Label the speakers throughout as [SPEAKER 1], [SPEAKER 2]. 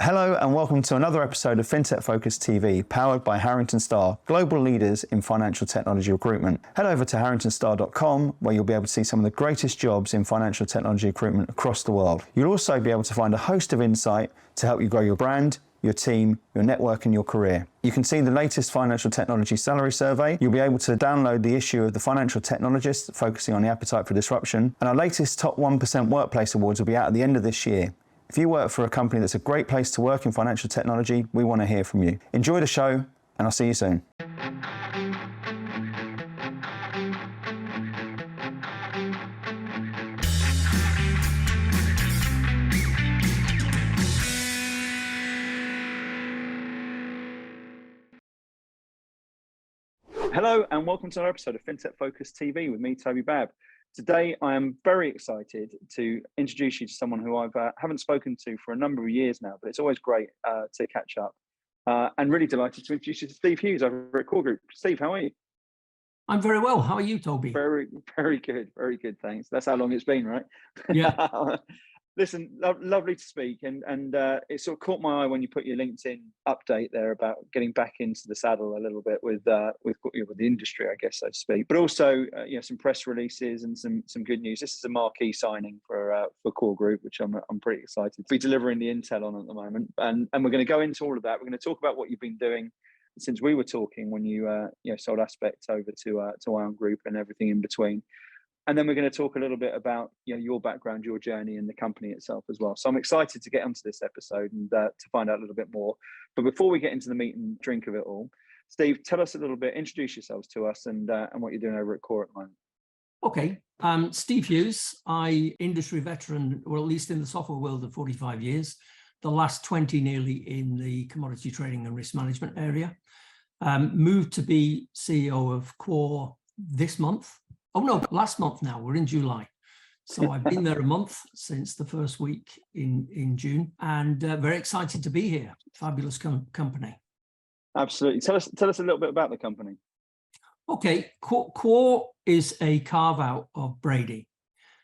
[SPEAKER 1] Hello and welcome to another episode of FinTech Focus TV, powered by Harrington Starr, global leaders in financial technology recruitment. Head over to harringtonstar.com where you'll be able to see some of the greatest jobs in financial technology recruitment across the world. You'll also be able to find a host of insight to help you grow your brand, your team, your network and your career. You can see the latest financial technology salary survey. You'll be able to download the issue of the Financial Technologist, focusing on the appetite for disruption. And our latest Top 1% Workplace Awards will be out at the end of this year. If you work for a company that's a great place to work in financial technology, we want to hear from you. Enjoy the show, and I'll see you soon. Hello, and welcome to another episode of FinTech Focus TV with me, Toby. Today, I am very excited to introduce you to someone who I haven't spoken to for a number of years now, but it's always great to catch up. And really delighted to introduce you to Steve Hughes over at Quor Group. Steve, how are you? I'm
[SPEAKER 2] very well. How are you, Toby?
[SPEAKER 1] Very good. Thanks. That's how long it's been, right?
[SPEAKER 2] Yeah.
[SPEAKER 1] Listen, lovely to speak, and it sort of caught my eye when you put your LinkedIn update there about getting back into the saddle a little bit with the industry, I guess, so to speak. But also, some press releases and some good news. This is a marquee signing for Quor Group, which I'm pretty excited to be delivering the intel on at the moment. And we're going to go into all of that. We're going to talk about what you've been doing since we were talking when you sold Aspect over to Ion Group and everything in between. And then we're going to talk a little bit about your background, your journey, and the company itself as well. So I'm excited to get onto this episode and to find out a little bit more. But before we get into the meat and drink of it all, Steve, tell us a little bit, introduce yourselves to us and what you're doing over at Quor at the moment.
[SPEAKER 2] Okay, Steve Hughes, industry veteran, or at least in the software world of 45 years, the last 20 nearly in the commodity trading and risk management area. Moved to be CEO of Quor this month. Oh no, last month now, we're in July. So I've been there a month since the first week in June, and very excited to be here. Fabulous company.
[SPEAKER 1] Absolutely. Tell us a little bit about the company.
[SPEAKER 2] Okay, Quor is a carve out of Brady.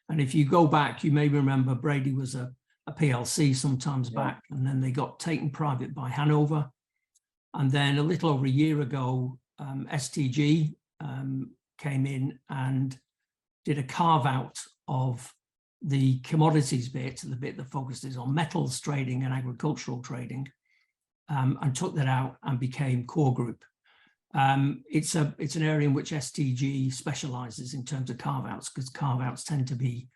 [SPEAKER 2] And if you go back, you may remember Brady was a PLC sometimes back, and then they got taken private by Hanover. And then a little over a year ago, STG came in and did a carve out of the commodities bit, the bit that focuses on metals trading and agricultural trading, and took that out and became Quor Group. It's an area in which STG specializes in terms of carve outs, because carve outs tend to be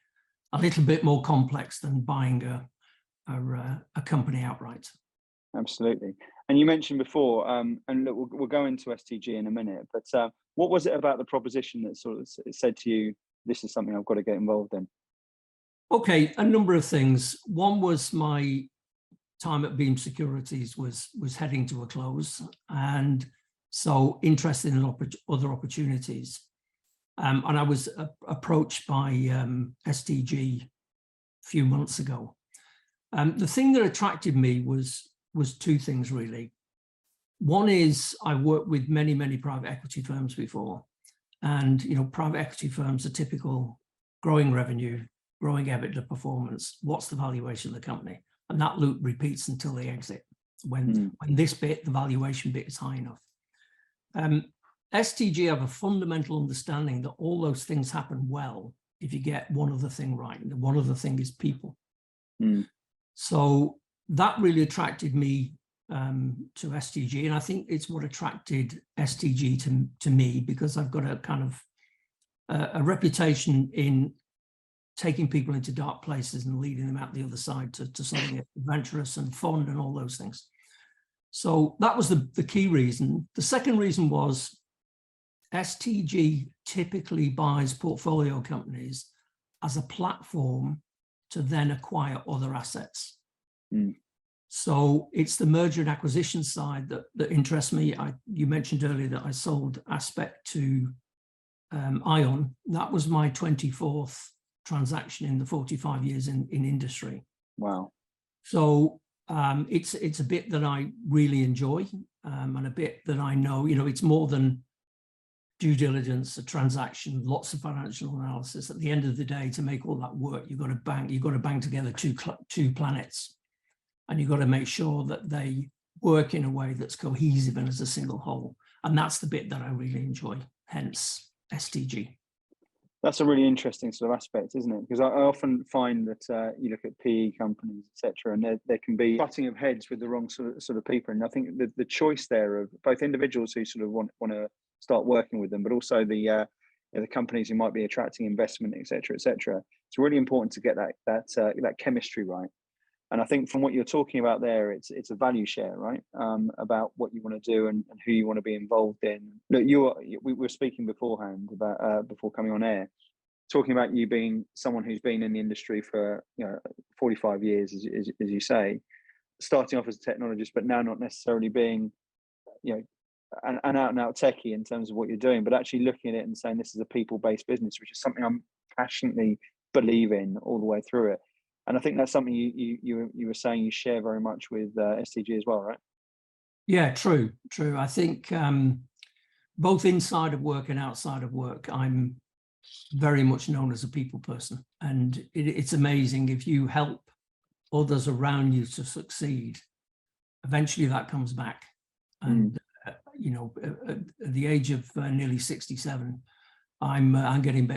[SPEAKER 2] a little bit more complex than buying a company outright.
[SPEAKER 1] Absolutely. And you mentioned before, and look, we'll go into STG in a minute, but what was it about the proposition that sort of said to you, this is something I've got to get involved in?
[SPEAKER 2] Okay, a number of things. One was my time at Beam Securities was heading to a close, and so interested in other opportunities. And I was approached by STG a few months ago. The thing that attracted me was two things really. One is I worked with many private equity firms before, and private equity firms are typical growing revenue, growing EBITDA performance. What's the valuation of the company? And that loop repeats until they exit. When this bit, the valuation bit, is high enough. STG have a fundamental understanding that all those things happen well if you get one other thing right, and the one other thing is people. So that really attracted me to STG, and I think it's what attracted STG to me, because I've got a kind of a reputation in taking people into dark places and leading them out the other side to something adventurous and fun and all those things. So that was the key reason. The second reason was STG typically buys portfolio companies as a platform to then acquire other assets. So it's the merger and acquisition side that interests me. You mentioned earlier that I sold Aspect to Ion. That was my 24th transaction in the 45 years in industry.
[SPEAKER 1] Wow.
[SPEAKER 2] So it's a bit that I really enjoy, and a bit that I know, it's more than due diligence, a transaction, lots of financial analysis. At the end of the day, to make all that work, you've got to bang together two planets. and you've got to make sure that they work in a way that's cohesive and as a single whole. And that's the bit that I really enjoy, hence STG.
[SPEAKER 1] That's a really interesting sort of aspect, isn't it? Because I often find that you look at PE companies, etc., and there can be butting of heads with the wrong sort of people. And I think the choice there of both individuals who sort of want to start working with them, but also the companies who might be attracting investment, etc., etc. It's really important to get that chemistry right. And I think from what you're talking about there, it's a value share, right? About what you want to do and who you want to be involved in. Look, we were speaking beforehand about before coming on air, talking about you being someone who's been in the industry for 45 years, as you say, starting off as a technologist, but now not necessarily being an out and out techie in terms of what you're doing, but actually looking at it and saying this is a people-based business, which is something I'm passionately believe in all the way through it. And I think that's something you were saying you share very much with STG as well, right? Yeah,
[SPEAKER 2] true. I think both inside of work and outside of work, I'm very much known as a people person. And it's amazing if you help others around you to succeed, eventually that comes back. And, at the age of nearly 67, I'm getting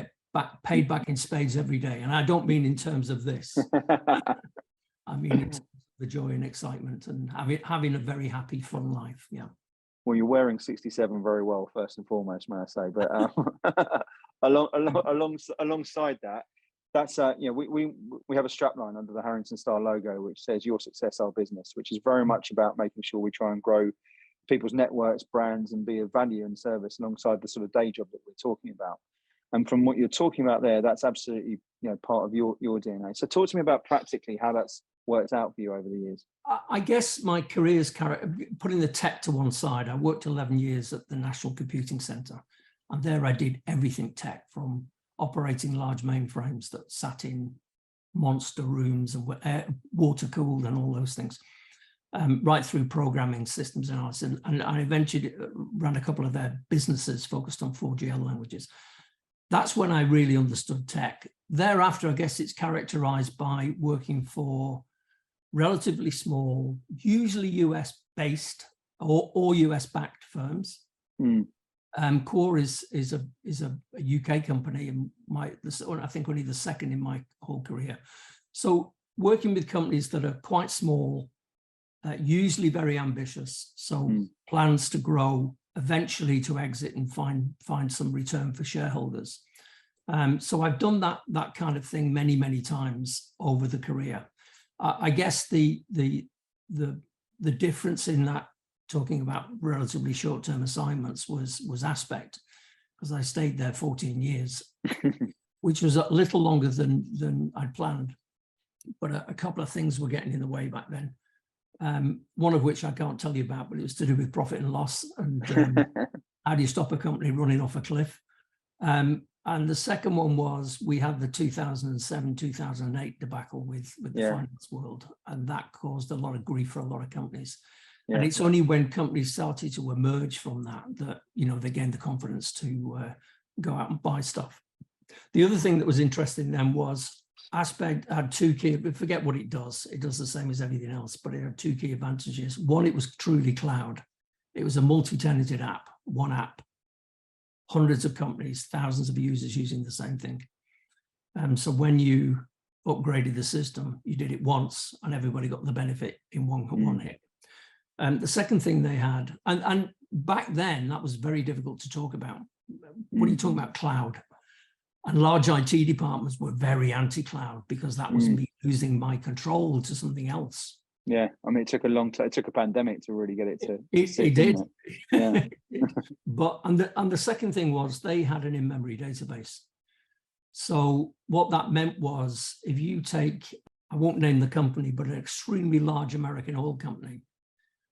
[SPEAKER 2] paid back in spades every day. And I don't mean in terms of this. I mean, it's the joy and excitement and having a very happy, fun life. Yeah.
[SPEAKER 1] Well, you're wearing 67 very well, first and foremost, may I say. But alongside that, that's we have a strapline under the Harrington Star logo, which says "Your success, our business," which is very much about making sure we try and grow people's networks, brands, and be of value and service alongside the sort of day job that we're talking about. And from what you're talking about there, that's absolutely part of your DNA. So talk to me about practically how that's worked out for you over the years.
[SPEAKER 2] I guess my career's putting the tech to one side. I worked 11 years at the National Computing Centre, and there I did everything tech, from operating large mainframes that sat in monster rooms and were water cooled and all those things, right through programming systems analysis. And I eventually ran a couple of their businesses focused on 4GL languages. That's when I really understood tech. Thereafter, I guess it's characterized by working for relatively small, usually US based or US backed firms. Quor is a UK company, and I think only the second in my whole career. So working with companies that are quite small, usually very ambitious. So plans to grow, eventually to exit and find some return for shareholders. So I've done that kind of thing many times over the career. I guess the difference in that, talking about relatively short-term assignments, was aspect, because I stayed there 14 years, which was a little longer than I'd planned. But a couple of things were getting in the way back then. One of which I can't tell you about, but it was to do with profit and loss and how do you stop a company running off a cliff. And the second one was we had the 2007-2008 debacle with the finance world, and that caused a lot of grief for a lot of companies. Yeah. And it's only when companies started to emerge from that they gained the confidence to go out and buy stuff. The other thing that was interesting then was Aspect had two key, forget what it does the same as everything else, but it had two key advantages. One, it was truly cloud. It was a multi-tenanted app, one app, hundreds of companies, thousands of users using the same thing. So when you upgraded the system, you did it once and everybody got the benefit in one hit. The second thing they had, and back then that was very difficult to talk about. What are you talking about, cloud? And large IT departments were very anti-cloud because that was me losing my control to something else.
[SPEAKER 1] Yeah, I mean, it took a long time. It took a pandemic to really get it to.
[SPEAKER 2] It did. Yeah. But and the second thing was they had an in-memory database. So what that meant was, if you take, I won't name the company, but an extremely large American oil company,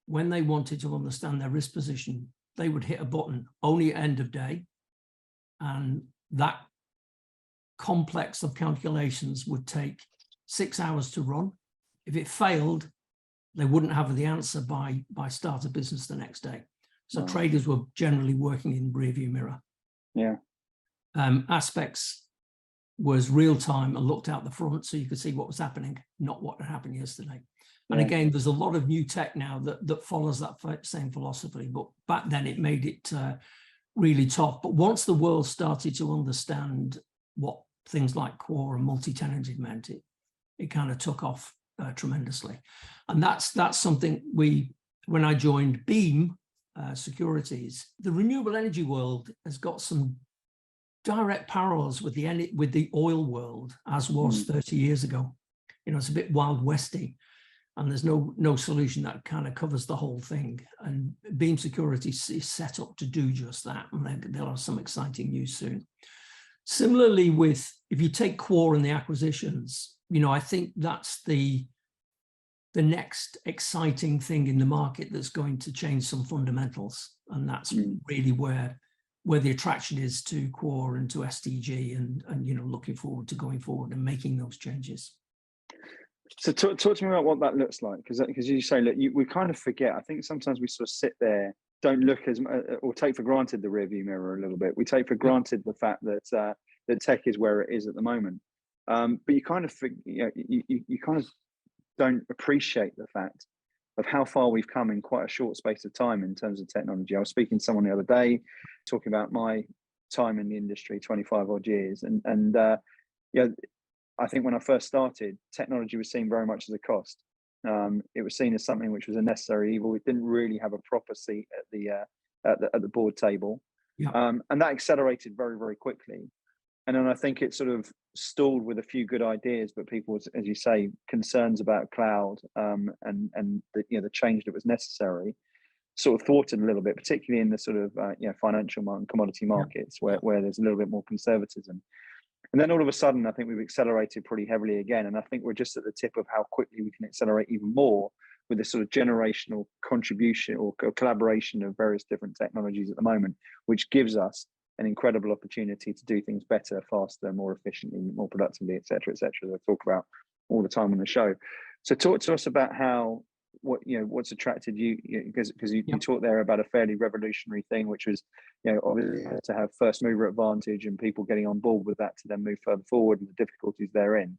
[SPEAKER 2] when they wanted to understand their risk position, they would hit a button only at end of day, and that complex of calculations would take 6 hours to run. If it failed, they wouldn't have the answer by start of business the next day. So traders were generally working in rearview mirror.
[SPEAKER 1] Yeah.
[SPEAKER 2] Aspects was real time and looked out the front so you could see what was happening, not what had happened yesterday. And again, there's a lot of new tech now that follows that same philosophy, but back then it made it really tough. But once the world started to understand what things like Quor and multi-tenanted meant, it kind of took off tremendously. And that's something when I joined Beam Securities, the renewable energy world has got some direct parallels with the oil world, as was 30 years ago. You know, it's a bit Wild Westy, and there's no solution that kind of covers the whole thing. And Beam Securities is set up to do just that, and they'll have some exciting news soon. Similarly, if you take Quor and the acquisitions, you know, I think that's the next exciting thing in the market that's going to change some fundamentals, and that's really where the attraction is to Quor and to STG, and you know, looking forward to going forward and making those changes.
[SPEAKER 1] So talk to me about what that looks like, because you say, look, we kind of forget. I think sometimes we sort of sit there, don't look or take for granted the rearview mirror a little bit. We take for granted the fact that that tech is where it is at the moment, but you kind of you kind of don't appreciate the fact of how far we've come in quite a short space of time in terms of technology. I was speaking to someone the other day, talking about my time in the industry, 25 odd years, and yeah. I think when I first started, technology was seen very much as a cost. It was seen as something which was a necessary evil. It didn't really have a proper seat at the board table, and that accelerated very, very quickly. And then I think it sort of stalled with a few good ideas, but people, as you say, concerns about cloud and the change that was necessary, sort of thwarted a little bit, particularly in the sort of financial and commodity markets where there's a little bit more conservatism. And then all of a sudden, I think we've accelerated pretty heavily again. And I think we're just at the tip of how quickly we can accelerate even more with this sort of generational contribution or collaboration of various different technologies at the moment, which gives us an incredible opportunity to do things better, faster, more efficiently, more productively, et cetera, as I talk about all the time on the show. So talk to us about what's attracted you, because you talked there about a fairly revolutionary thing, which was, obviously to have first mover advantage and people getting on board with that to then move further forward and the difficulties therein.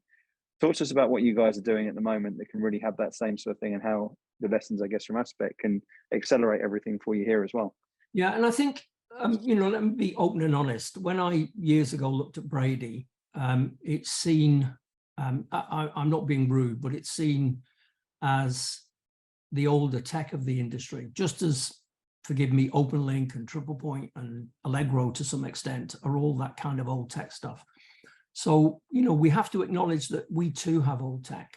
[SPEAKER 1] Talk to us about what you guys are doing at the moment that can really have that same sort of thing, and how the lessons, I guess, from Aspect can accelerate everything for you here as well.
[SPEAKER 2] Yeah, and I think, let me be open and honest. When I years ago looked at Brady, it's seen, I'm not being rude, but it's seen as the older tech of the industry, just as, forgive me, OpenLink and TriplePoint and Allegro to some extent are all that kind of old tech stuff. So, we have to acknowledge that we too have old tech.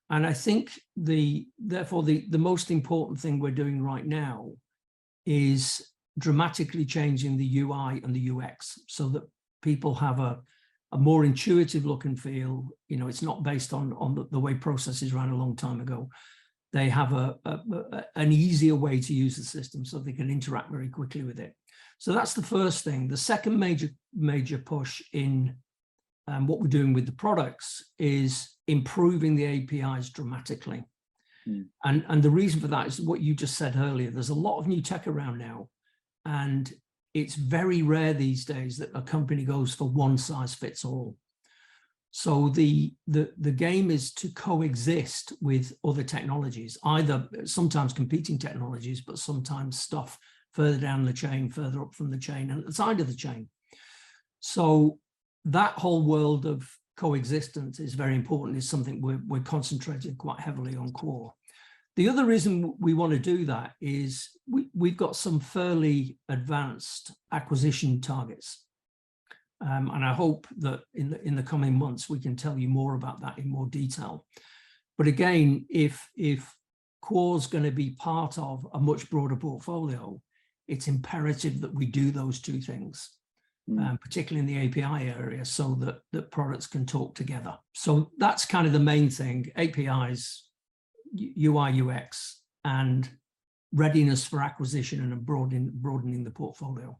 [SPEAKER 2] And I think therefore the most important thing we're doing right now is dramatically changing the UI and the UX so that people have a more intuitive look and feel. It's not based on the way processes ran a long time ago. They have an easier way to use the system so they can interact very quickly with it. So that's the first thing. The second major push in what we're doing with the products is improving the APIs dramatically. And the reason for that is what you just said earlier. There's a lot of new tech around now, and it's very rare these days that a company goes for one size fits all. So the game is to coexist with other technologies, either sometimes competing technologies, but sometimes stuff further down the chain, further up from the chain, and at the side of the chain. So that whole world of coexistence is very important. It's something we're concentrating quite heavily on Quor. The other reason we want to do that is we've got some fairly advanced acquisition targets. And I hope that in the coming months, we can tell you more about that in more detail. But again, if Quor's going to be part of a much broader portfolio, it's imperative that we do those two things, particularly in the API area, so that products can talk together. So that's kind of the main thing: APIs, UI, UX, and readiness for acquisition and broadening the portfolio.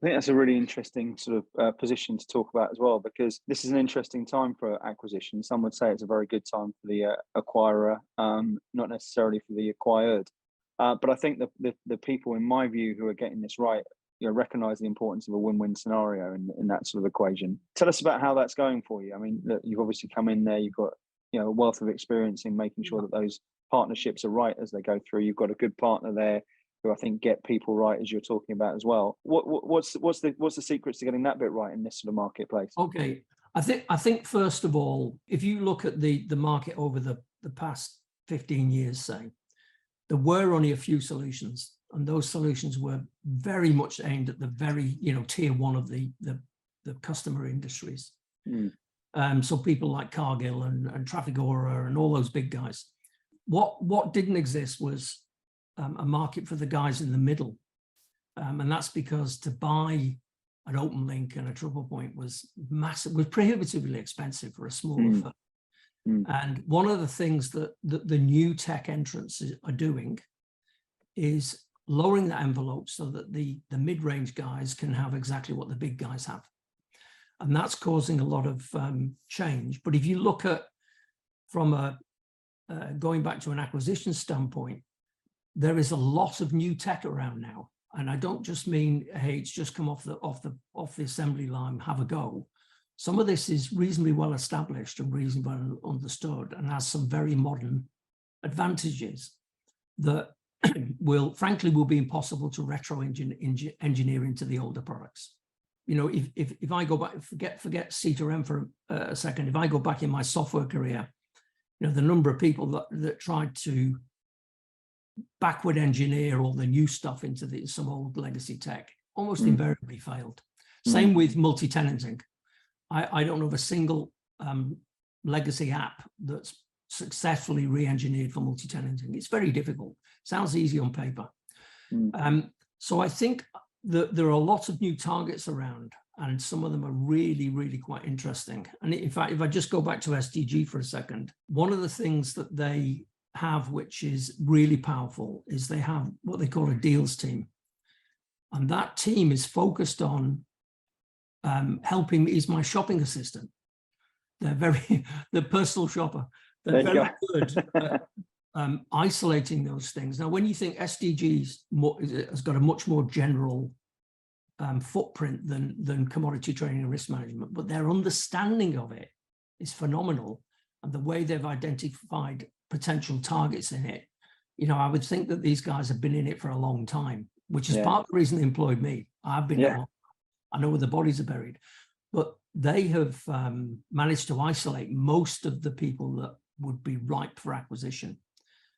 [SPEAKER 1] I think that's a really interesting sort of position to talk about as well, because this is an interesting time for acquisition. Some would say it's a very good time for the acquirer, not necessarily for the acquired. But I think the people, in my view, who are getting this right, recognise the importance of a win-win scenario in that sort of equation. Tell us about how that's going for you. I mean, look, you've obviously come in there, you've got you know, a wealth of experience in making sure that those partnerships are right as they go through. You've got a good partner there who I think get people right, as you're talking about as well. What's the secrets to getting that bit right in this sort of marketplace?
[SPEAKER 2] Okay, I think first of all, if you look at the market over the past 15 years, say, there were only a few solutions, and those solutions were very much aimed at the very, you know, tier one of the customer industries. So people like Cargill and Trafigura and all those big guys. What didn't exist was a market for the guys in the middle, and that's because to buy an OpenLink and a Triple Point was massive, was prohibitively expensive for a smaller firm. And one of the things that the new tech entrants are doing is lowering the envelope so that the mid-range guys can have exactly what the big guys have. And that's causing a lot of change. But if you look at from going back to an acquisition standpoint, there is a lot of new tech around now. And I don't just mean, hey, it's just come off the assembly line, have a go. Some of this is reasonably well established and reasonably well understood and has some very modern advantages that frankly will be impossible to retro engineer into the older products. You know, if I go back, forget CTRM for a second, if I go back in my software career, you know, the number of people that tried to backward engineer all the new stuff into some old legacy tech almost invariably failed. Same with multi-tenanting. I don't know of a single legacy app that's successfully re-engineered for multi-tenanting. It's very difficult. Sounds easy on paper. So I think that there are lots of new targets around, and some of them are really, really quite interesting. And in fact, if I just go back to SDG for a second, one of the things that they have, which is really powerful, is they have what they call a deals team. And that team is focused on helping me. He's my shopping assistant. They're personal shopper. They're very good at isolating those things. Now, when you think SDGs has got a much more general footprint than commodity trading and risk management, but their understanding of it is phenomenal. And the way they've identified potential targets in it, you know, I would think that these guys have been in it for a long time, which is part of the reason they employed me. I've been there. I know where the bodies are buried, but they have managed to isolate most of the people that would be ripe for acquisition.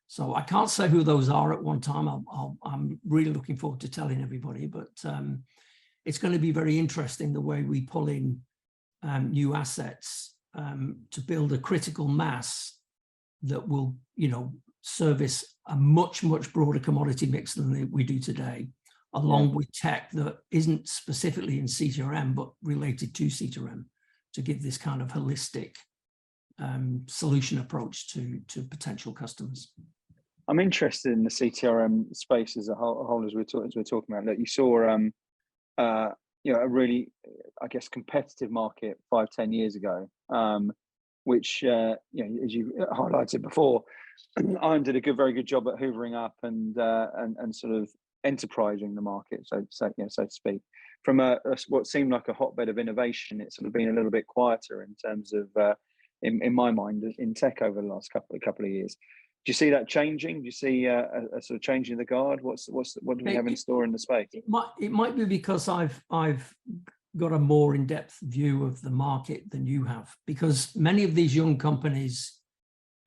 [SPEAKER 2] So I can't say who those are at one time. I'm really looking forward to telling everybody, but it's going to be very interesting the way we pull in new assets to build a critical mass that will, you know, service a much, much broader commodity mix than we do today, along with tech that isn't specifically in CTRM, but related to CTRM, to give this kind of holistic solution approach to potential customers.
[SPEAKER 1] I'm interested in the CTRM space as a whole, as we're talking about. That you saw, you know, a really, I guess, competitive market 5-10 years ago, which, you know, as you highlighted before, Iron did a very good job at hoovering up and sort of enterprising the market, so to speak. From what seemed like a hotbed of innovation, it's sort of been a little bit quieter in terms of, in my mind, in tech over the last couple of years. Do you see that changing? Do you see a sort of changing the guard? What do we have in store in the space?
[SPEAKER 2] It might be because I've got a more in-depth view of the market than you have, because many of these young companies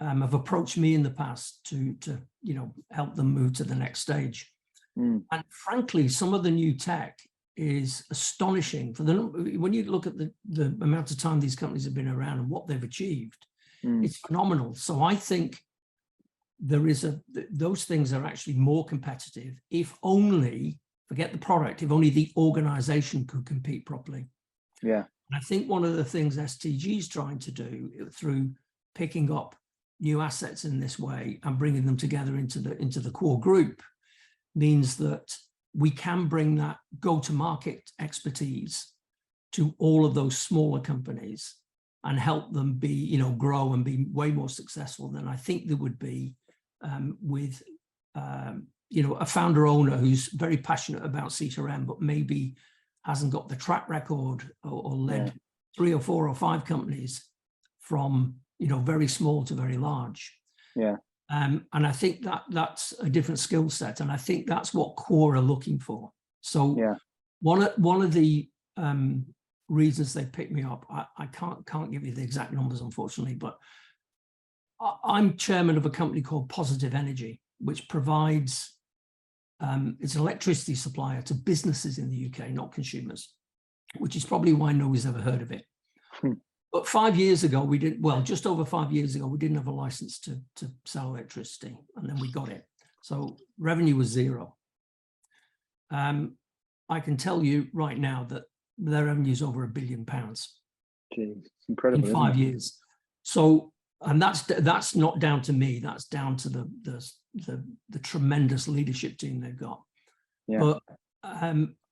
[SPEAKER 2] have approached me in the past to you know, help them move to the next stage. And frankly, some of the new tech is astonishing. When you look at the amount of time these companies have been around and what they've achieved, it's phenomenal. So I think there is those things are actually more competitive, if only, forget the product, if only the organization could compete properly.
[SPEAKER 1] Yeah.
[SPEAKER 2] And I think one of the things STG is trying to do through picking up new assets in this way and bringing them together into the Quor Group means that we can bring that go-to-market expertise to all of those smaller companies and help them be, you know, grow and be way more successful than I think they would be with, you know, a founder owner who's very passionate about CTRM, but maybe hasn't got the track record or led 3 or 4 or 5 companies from very small to very large.
[SPEAKER 1] Yeah.
[SPEAKER 2] And I think that's a different skill set, and I think that's what Quor are looking for. So
[SPEAKER 1] yeah.
[SPEAKER 2] one of the reasons they picked me up, I can't give you the exact numbers, unfortunately, but I'm chairman of a company called Positive Energy, which provides it's an electricity supplier to businesses in the UK, not consumers, which is probably why nobody's ever heard of it. But 5 years ago, just over 5 years ago, we didn't have a license to sell electricity, and then we got it. So revenue was zero. I can tell you right now that their revenue is over £1 billion.
[SPEAKER 1] Jeez, it's incredible.
[SPEAKER 2] In 5 years. So, and that's not down to me. That's down to the tremendous leadership team they've got.
[SPEAKER 1] Yeah.
[SPEAKER 2] But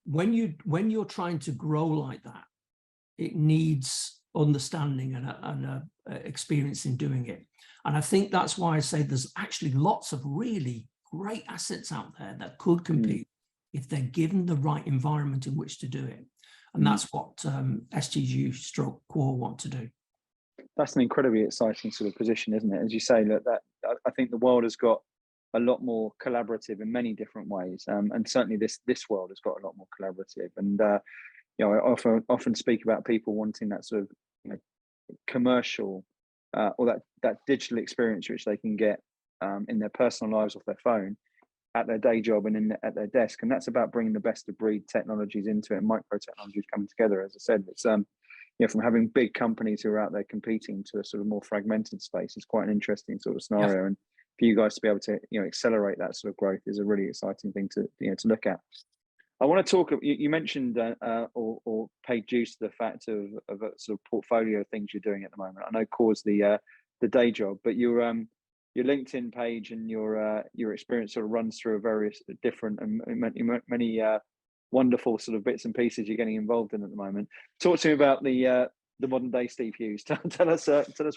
[SPEAKER 2] when you're trying to grow like that, it needs understanding and experience in doing it. And I think that's why I say there's actually lots of really great assets out there that could compete if they're given the right environment in which to do it. And that's what STG/Quor want to do.
[SPEAKER 1] That's an incredibly exciting sort of position, isn't it? As you say, that I think the world has got a lot more collaborative in many different ways, and certainly this world has got a lot more collaborative. And I often speak about people wanting that sort of commercial or that digital experience which they can get in their personal lives off their phone, at their day job, and at their desk. And that's about bringing the best of breed technologies into it, and micro technologies coming together. As I said, it's from having big companies who are out there competing to a sort of more fragmented space. It's quite an interesting sort of scenario. Yeah. And for you guys to be able to accelerate that sort of growth is a really exciting thing to to look at. I want to talk. You mentioned or paid dues to the fact of a sort of portfolio of things you're doing at the moment. I know Quor's the day job, but your LinkedIn page and your experience sort of runs through a various different and many wonderful sort of bits and pieces you're getting involved in at the moment. Talk to me about the modern day Steve Hughes. Tell us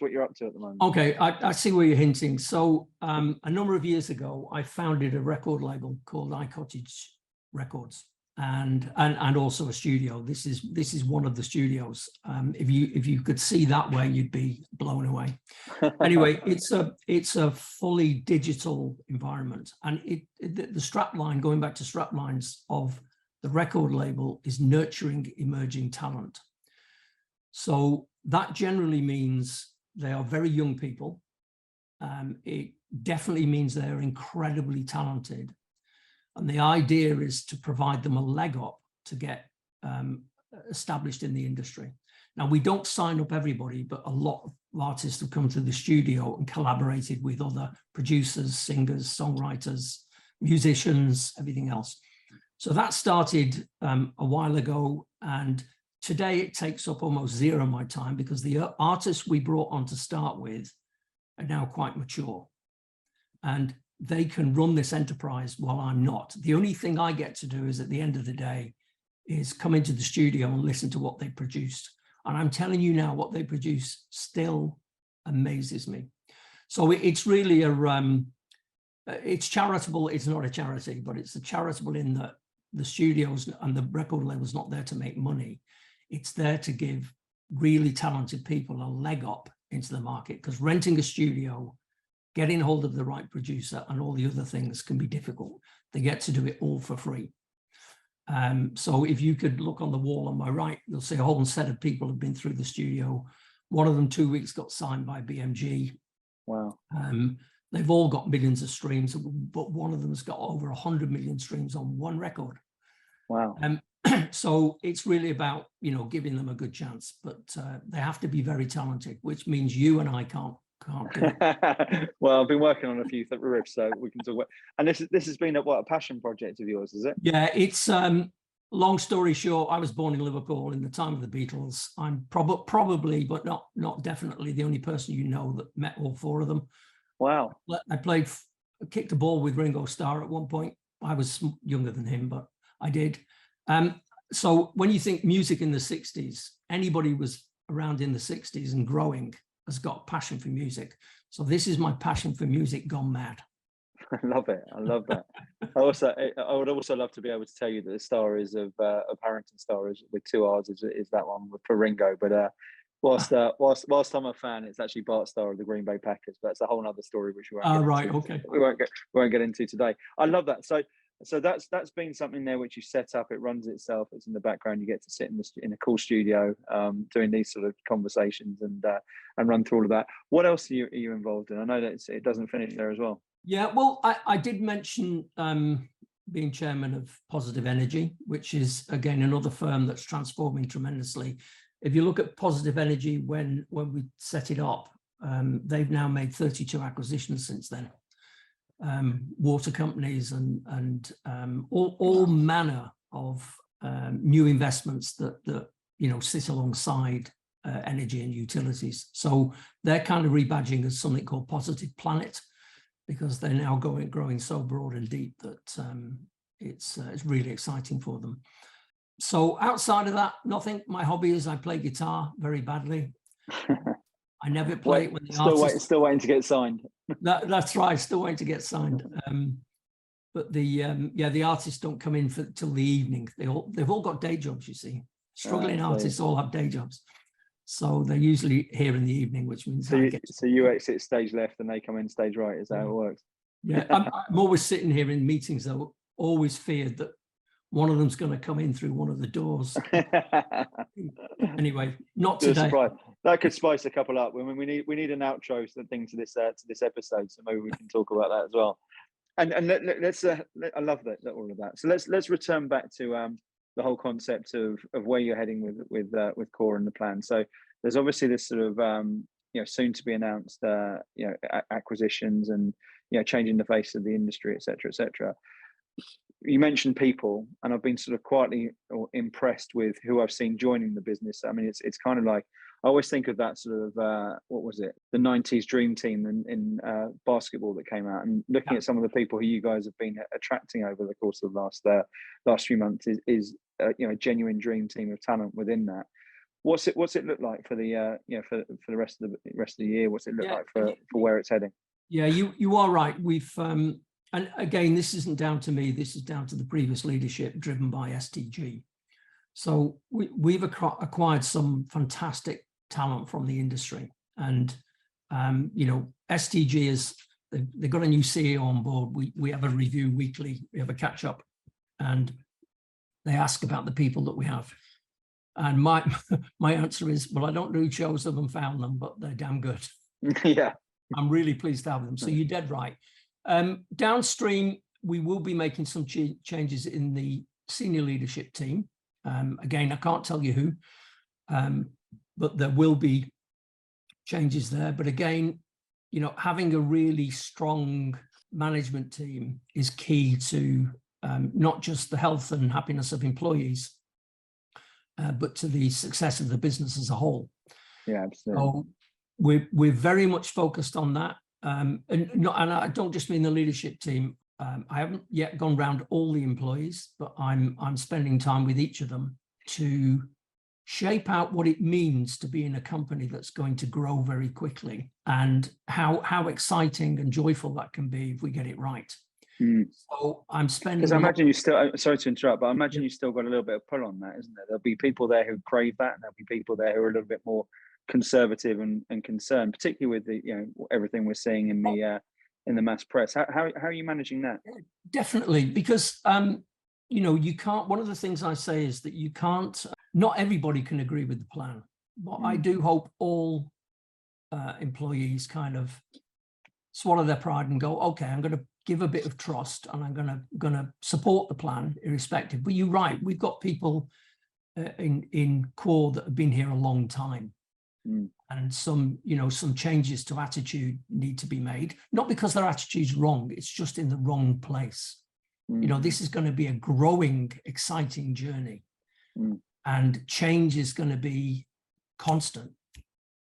[SPEAKER 1] what you're up to at the moment.
[SPEAKER 2] Okay, I see where you're hinting. So a number of years ago, I founded a record label called iCottage Records, and also a studio. This is one of the studios. If you could see that way, you'd be blown away. Anyway, it's a fully digital environment, and the strapline, going back to straplines of the record label, is nurturing emerging talent. So that generally means they are very young people. It definitely means they're incredibly talented. And the idea is to provide them a leg up to get established in the industry. Now, we don't sign up everybody, but a lot of artists have come through the studio and collaborated with other producers, singers, songwriters, musicians, everything else. So that started a while ago, and today it takes up almost zero of my time because the artists we brought on to start with are now quite mature, and they can run this enterprise while I'm not. The only thing I get to do is, at the end of the day, is come into the studio and listen to what they produced. And I'm telling you now, what they produce still amazes me. So it's really it's charitable. It's not a charity, but it's a charitable in that the studios and the record label's not there to make money. It's there to give really talented people a leg up into the market, because renting a studio, getting hold of the right producer and all the other things can be difficult. They get to do it all for free. So if you could look on the wall on my right, you'll see a whole set of people have been through the studio. One of them 2 weeks got signed by BMG.
[SPEAKER 1] Wow.
[SPEAKER 2] They've all got millions of streams, but one of them's got over 100 million streams on one record.
[SPEAKER 1] Wow.
[SPEAKER 2] So it's really about, giving them a good chance, but they have to be very talented, which means you and I can't do it.
[SPEAKER 1] Well, I've been working on a few riffs, so we can talk about. And this has been a passion project of yours, is it?
[SPEAKER 2] Yeah, it's long story short. I was born in Liverpool in the time of the Beatles. I'm probably, but not definitely, the only person that met all four of them.
[SPEAKER 1] Wow.
[SPEAKER 2] I kicked a ball with Ringo Starr at one point. I was younger than him, but I did. So when you think music in the 60s, anybody was around in the 60s and growing has got a passion for music. So this is my passion for music gone mad.
[SPEAKER 1] I love it. I love that. I would also love to be able to tell you that the star is of Harrington Star is with 2 R's is that one for Ringo, but Whilst I'm a fan, it's actually Bart Starr of the Green Bay Packers, but that's a whole other story which we won't get
[SPEAKER 2] Right,
[SPEAKER 1] into.
[SPEAKER 2] okay.
[SPEAKER 1] We won't get into today. I love that. So that's been something there which you set up. It runs itself. It's in the background. You get to sit in a cool studio, doing these sort of conversations and run through all of that. What else are you involved in? I know that it doesn't finish there as well.
[SPEAKER 2] Yeah, well, I did mention being chairman of Positive Energy, which is again another firm that's transforming tremendously. If you look at Positive Energy, when we set it up, they've now made 32 acquisitions since then. Water companies and all manner of new investments that sit alongside energy and utilities. So they're kind of rebadging as something called Positive Planet, because they're now growing so broad and deep that it's really exciting for them. So outside of that, nothing. My hobby is I play guitar very badly. I never play it when the artist...
[SPEAKER 1] Still waiting to get signed.
[SPEAKER 2] That's right, still waiting to get signed. But the artists don't come in till the evening. They've all got day jobs, you see. Struggling artists all have day jobs. So they're usually here in the evening, which means
[SPEAKER 1] so you exit stage left and they come in stage right. Is that how it works?
[SPEAKER 2] Yeah, I'm always sitting here in meetings, though, always feared that one of them's going to come in through one of the doors. Anyway, not today.
[SPEAKER 1] That could spice a couple up. We need an outro thing to this episode, so maybe we can talk about that as well. And let's I love that all of that. So let's return back to the whole concept of where you're heading with Quor and the plan. So there's obviously this sort of soon to be announced acquisitions and changing the face of the industry, etc., etc. You mentioned people, and I've been sort of quietly impressed with who I've seen joining the business. I mean, it's kind of like, I always think of that sort of what was it, the 90s dream team in basketball that came out, and looking at some of the people who you guys have been attracting over the course of the last few months is a genuine dream team of talent within that. What's it look like for the for the rest of the year? What's it look like for where it's heading? Yeah,
[SPEAKER 2] you are right. We've and again, this isn't down to me. This is down to the previous leadership driven by STG. So we've acquired some fantastic talent from the industry, and STG they've got a new CEO on board. We have a review weekly. We have a catch up, and they ask about the people that we have. And my answer is, well, I don't know who chose them and found them, but they're damn good.
[SPEAKER 1] Yeah,
[SPEAKER 2] I'm really pleased to have them. So you're dead right. Downstream, we will be making some changes in the senior leadership team. Again, I can't tell you who, but there will be changes there. But again, having a really strong management team is key to not just the health and happiness of employees, but to the success of the business as a whole.
[SPEAKER 1] Yeah, absolutely.
[SPEAKER 2] So we're very much focused on that. And I don't just mean the leadership team. I haven't yet gone round all the employees, but I'm spending time with each of them to shape out what it means to be in a company that's going to grow very quickly, and how exciting and joyful that can be if we get it right. So I'm spending. Because
[SPEAKER 1] I imagine you still. Sorry to interrupt, but I imagine you still got a little bit of pull on that, isn't there? There'll be people there who crave that, and there'll be people there who are a little bit more conservative and concerned, particularly with the everything we're seeing in the mass press. How are you managing that?
[SPEAKER 2] Definitely, because you can't. One of the things I say is that you can't. Not everybody can agree with the plan, but I do hope all employees kind of swallow their pride and go, okay, I'm going to give a bit of trust, and I'm going to support the plan irrespective. But you're right, we've got people in Quor that have been here a long time. And some changes to attitude need to be made, not because their attitude's wrong, it's just in the wrong place. This is going to be a growing, exciting journey, and change is going to be constant.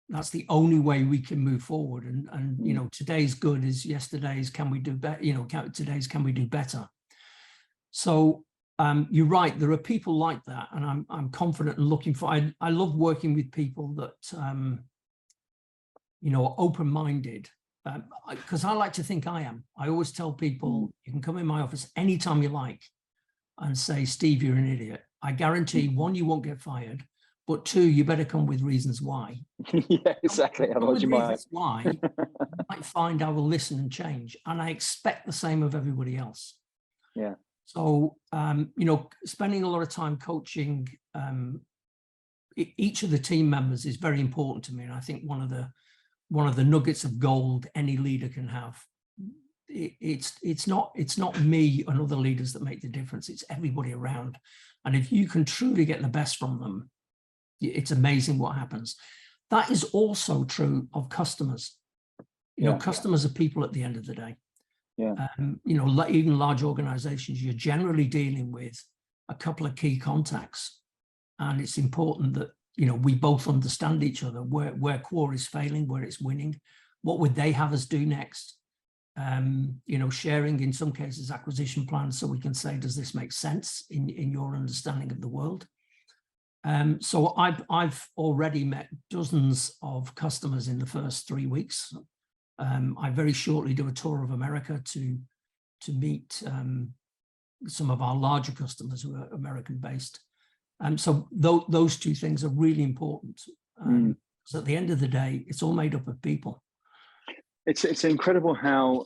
[SPEAKER 2] That's the only way we can move forward. And today's good is yesterday's. Can we do better? Today's can we do better? So you're right. There are people like that, and I'm confident and looking for. I love working with people that are open-minded, because I like to think I am. I always tell people you can come in my office anytime you like and say, Steve, you're an idiot. I guarantee, one, you won't get fired, but two, you better come with reasons why.
[SPEAKER 1] Yeah, exactly. Otherwise you might.
[SPEAKER 2] Why, you might find I will listen and change. And I expect the same of everybody else.
[SPEAKER 1] Yeah.
[SPEAKER 2] So, you know, spending a lot of time coaching each of the team members is very important to me. And I think one of the nuggets of gold any leader can have. It's not me and other leaders that make the difference. It's everybody around. And if you can truly get the best from them, it's amazing what happens. That is also true of customers. You know, customers are people at the end of the day.
[SPEAKER 1] Yeah.
[SPEAKER 2] You know, even large organizations, you're generally dealing with a couple of key contacts. And it's important that, you know, we both understand each other, where Quor is failing, where it's winning, what would they have us do next? You know, sharing in some cases acquisition plans, so we can say, does this make sense in your understanding of the world? So I've already met dozens of customers in the first 3 weeks. I very shortly do a tour of America to meet some of our larger customers who are American based. So those two things are really important. So at the end of the day, it's all made up of people.
[SPEAKER 1] It's incredible how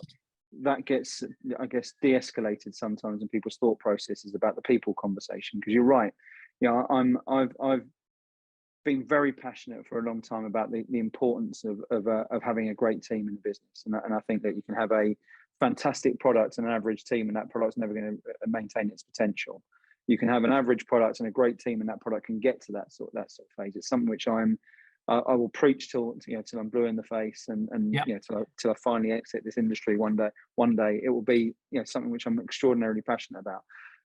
[SPEAKER 1] that gets, I guess, de-escalated sometimes in people's thought processes about the people conversation. Because you're right, you know, I've been very passionate for a long time about the importance of having a great team in the business, and I think that you can have a fantastic product and an average team, and that product's never going to maintain its potential. You can have an average product and a great team, and that product can get to that sort of phase. It's something which I will preach till I'm blue in the face, and
[SPEAKER 2] Yep.
[SPEAKER 1] you know, till I finally exit this industry one day. One day it will be, you know, something which I'm extraordinarily passionate about.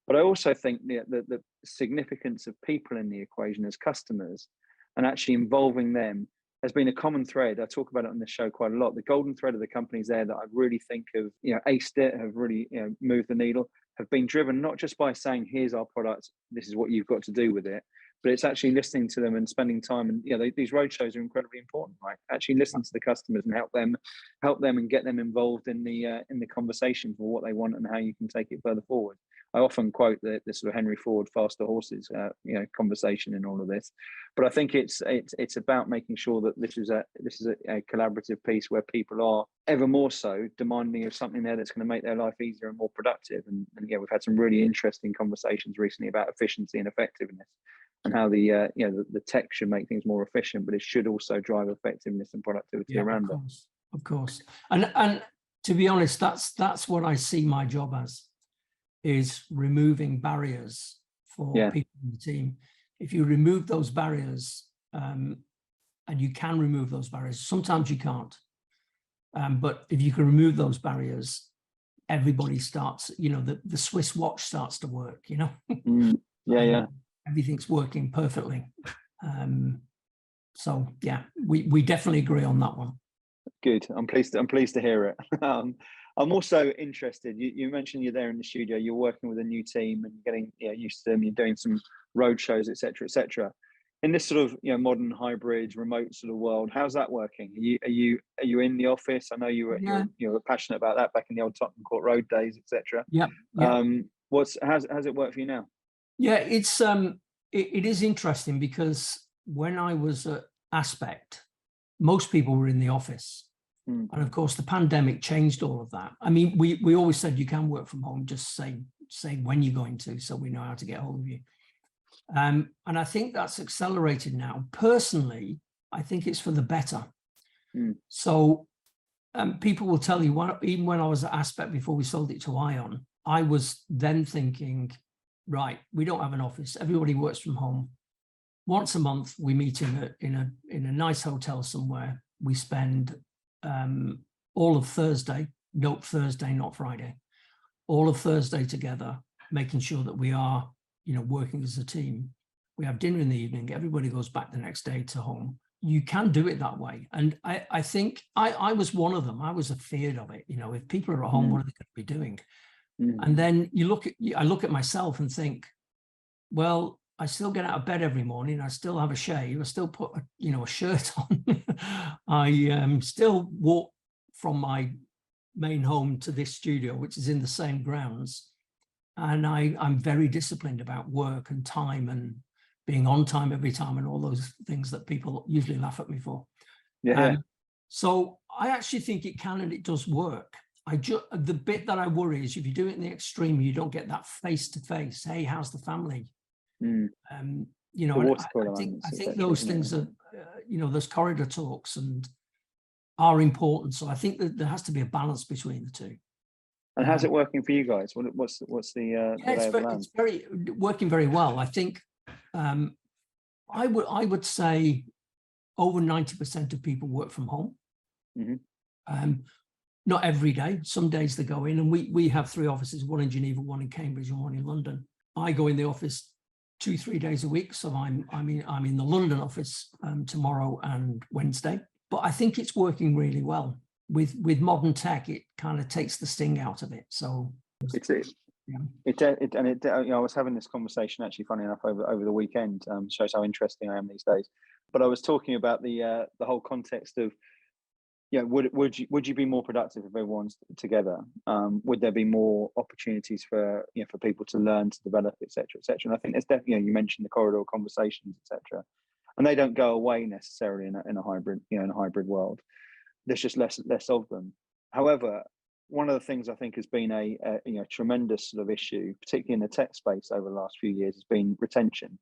[SPEAKER 1] But I also think the significance of people in the equation as customers, and actually involving them, has been a common thread. I talk about it on this show quite a lot. The golden thread of the companies there that I really think have, you know, aced it, have really, you know, moved the needle, have been driven not just by saying, here's our product, this is what you've got to do with it, but it's actually listening to them and spending time. And, you know, these roadshows are incredibly important, right? Actually listen to the customers and help them and get them involved in the conversation for what they want and how you can take it further forward. I often quote the sort of Henry Ford faster horses, you know, conversation in all of this. But I think it's about making sure that this is a collaborative piece where people are ever more so demanding of something there that's going to make their life easier and more productive. And yeah, we've had some really interesting conversations recently about efficiency and effectiveness, and how the tech should make things more efficient, but it should also drive effectiveness and productivity around it.
[SPEAKER 2] Of course. And to be honest, that's what I see my job as, is removing barriers for people in the team. If you remove those barriers, and you can remove those barriers, sometimes you can't. But if you can remove those barriers, everybody starts, you know, the Swiss watch starts to work, you know. Yeah. Everything's working perfectly. So yeah, we definitely agree on that one.
[SPEAKER 1] Good. I'm pleased to hear it. I'm also interested. You mentioned you're there in the studio. You're working with a new team and getting used to them. You're doing some road shows, etc., etc. In this sort of modern hybrid, remote sort of world, how's that working? Are you in the office? I know you were passionate about that back in the old Tottenham Court Road days, etc.
[SPEAKER 2] Yeah.
[SPEAKER 1] How's it work for you now?
[SPEAKER 2] Yeah, it is interesting, because when I was at Aspect, most people were in the office. And of course, the pandemic changed all of that. I mean, we always said you can work from home, just say when you're going to, so we know how to get hold of you. And I think that's accelerated now. Personally, I think it's for the better. So people will tell you, even when I was at Aspect before we sold it to Ion, I was then thinking, right, we don't have an office. Everybody works from home. Once a month, we meet in a nice hotel somewhere. We spend all of Thursday, note Thursday, not Friday, all of Thursday together, making sure that we are, working as a team. We have dinner in the evening. Everybody goes back the next day to home. You can do it that way. And I think I was one of them. I was afeared of it. If people are at home, what are they going to be doing? And then I look at myself and think, well, I still get out of bed every morning. I still have a shave. I still put a shirt on. I still walk from my main home to this studio, which is in the same grounds. And I'm very disciplined about work and time and being on time every time, and all those things that people usually laugh at me for.
[SPEAKER 1] Yeah.
[SPEAKER 2] So I actually think it can and it does work. The bit that I worry is if you do it in the extreme, you don't get that face-to-face. Hey, how's the family?
[SPEAKER 1] Mm.
[SPEAKER 2] You know,
[SPEAKER 1] The water
[SPEAKER 2] I
[SPEAKER 1] cooler
[SPEAKER 2] think
[SPEAKER 1] moments, et
[SPEAKER 2] think
[SPEAKER 1] cetera,
[SPEAKER 2] those
[SPEAKER 1] isn't it?
[SPEAKER 2] things are, you know, those corridor talks and are important. So I think that there has to be a balance between the two.
[SPEAKER 1] And how's it working for you guys? What's the
[SPEAKER 2] Yeah,
[SPEAKER 1] lay of the land?
[SPEAKER 2] it's very working very well. I think I would say over 90% of people work from home.
[SPEAKER 1] Mm-hmm.
[SPEAKER 2] Not every day. Some days they go in, and we have 3 offices: one in Geneva, one in Cambridge, and one in London. I go in the office 2-3 days a week, so I'm in the London office tomorrow and Wednesday. But I think it's working really well. With modern tech, it kind of takes the sting out of it. So
[SPEAKER 1] you know, I was having this conversation actually, funny enough, over the weekend. Shows how interesting I am these days. But I was talking about the whole context of, you know, would you be more productive if everyone's together? Would there be more opportunities for, you know, for people to learn, to develop, et cetera, et cetera? And I think there's definitely, you know, you mentioned the corridor conversations, et cetera, and they don't go away necessarily in a hybrid, you know, in a hybrid world. There's just less of them. However, one of the things I think has been a you know, tremendous sort of issue, particularly in the tech space over the last few years, has been retention.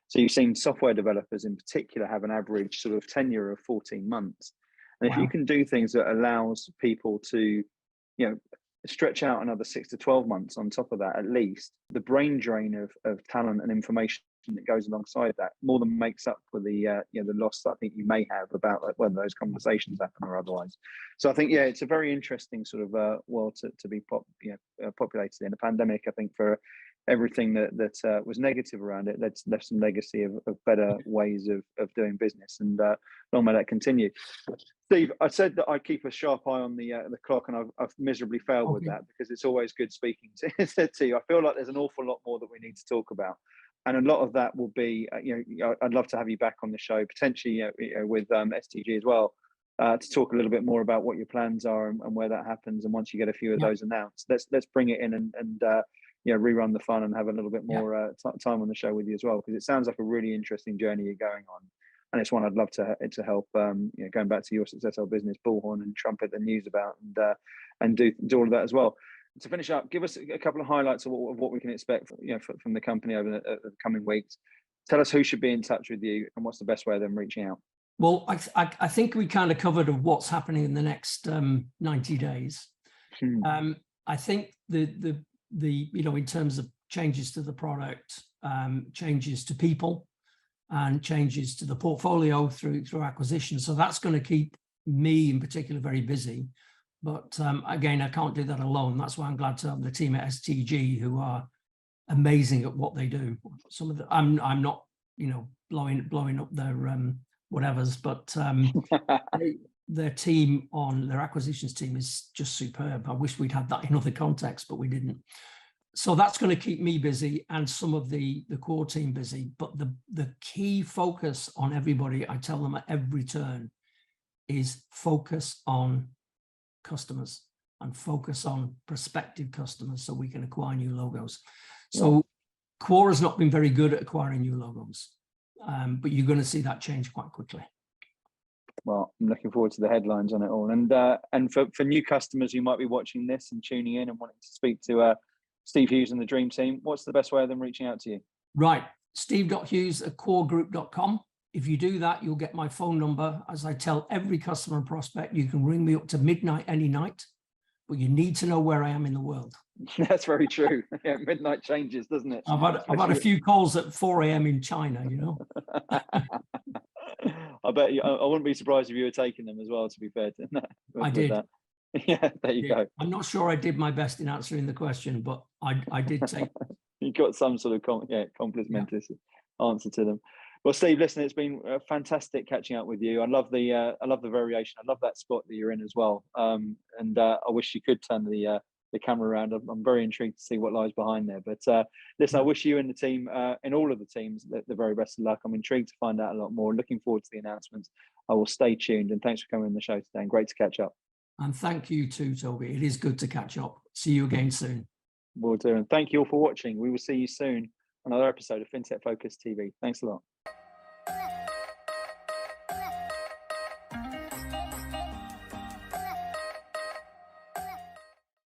[SPEAKER 1] So you've seen software developers in particular have an average sort of tenure of 14 months. And if you can do things that allows people to, you know, stretch out another 6 to 12 months on top of that, at least, the brain drain of talent and information that goes alongside that more than makes up for the you know, the loss that I think you may have about, like, whether those conversations happen or otherwise. So I think, yeah, it's a very interesting sort of world to be populated in. A pandemic, I think, for everything that was negative around it, that's left some legacy of better ways of doing business, and long may that continue. Steve, I said that I keep a sharp eye on the clock, and I've miserably failed with that, because it's always good speaking to you. I feel like there's an awful lot more that we need to talk about, and a lot of that will be, you know, I'd love to have you back on the show, potentially, you know, with STG as well, to talk a little bit more about what your plans are and where that happens. And once you get a few of those announced, let's bring it in and you know, rerun the fun and have a little bit more time on the show with you as well, because it sounds like a really interesting journey you're going on, and it's one I'd love to help. You know, going back to your successful business, bullhorn and trumpet the news about, and do all of that as well. To finish up, give us a couple of highlights of what we can expect, you know, from the company over the coming weeks. Tell us who should be in touch with you, and what's the best way of them reaching out.
[SPEAKER 2] Well, I think we kind of covered what's happening in the next 90 days. I think the you know, in terms of changes to the product, changes to people, and changes to the portfolio through acquisition. So that's going to keep me in particular very busy. But again, I can't do that alone. That's why I'm glad to have the team at STG, who are amazing at what they do. Some of the I'm not, you know, blowing up their whatevers, but their team on their acquisitions team is just superb. I wish we'd had that in other contexts, but we didn't. So that's going to keep me busy, and some of the core team busy. But the key focus on everybody, I tell them at every turn, is focus on customers and focus on prospective customers, so we can acquire new logos. So Quor has not been very good at acquiring new logos, but you're going to see that change quite quickly.
[SPEAKER 1] Well, I'm looking forward to the headlines on it all. And for new customers who might be watching this and tuning in and wanting to speak to Steve Hughes and the Dream Team, what's the best way of them reaching out to you? Right,
[SPEAKER 2] steve.hughes@quorgroup.com. If you do that, you'll get my phone number. As I tell every customer and prospect, you can ring me up to midnight any night, but you need to know where I am in the world.
[SPEAKER 1] That's very true. Yeah, midnight changes, doesn't it?
[SPEAKER 2] I've had a few calls at 4 a.m. in China, you know.
[SPEAKER 1] I bet you, I wouldn't be surprised if you were taking them as well, to be fair to that.
[SPEAKER 2] I did.
[SPEAKER 1] That. Yeah, there you go.
[SPEAKER 2] I'm not sure I did my best in answering the question, but I did take.
[SPEAKER 1] You got some sort of complimentary answer to them. Well, Steve, listen, it's been fantastic catching up with you. I love the variation. I love that spot that you're in as well. And I wish you could turn the camera around. I'm very intrigued to see what lies behind there. But listen, I wish you and the team, and all of the teams, the very best of luck. I'm intrigued to find out a lot more. Looking forward to the announcements. I will stay tuned. And thanks for coming on the show today. And great to catch up.
[SPEAKER 2] And thank you too, Toby. It is good to catch up. See you again soon.
[SPEAKER 1] Will do. And thank you all for watching. We will see you soon another episode of FinTech Focus TV. Thanks a lot.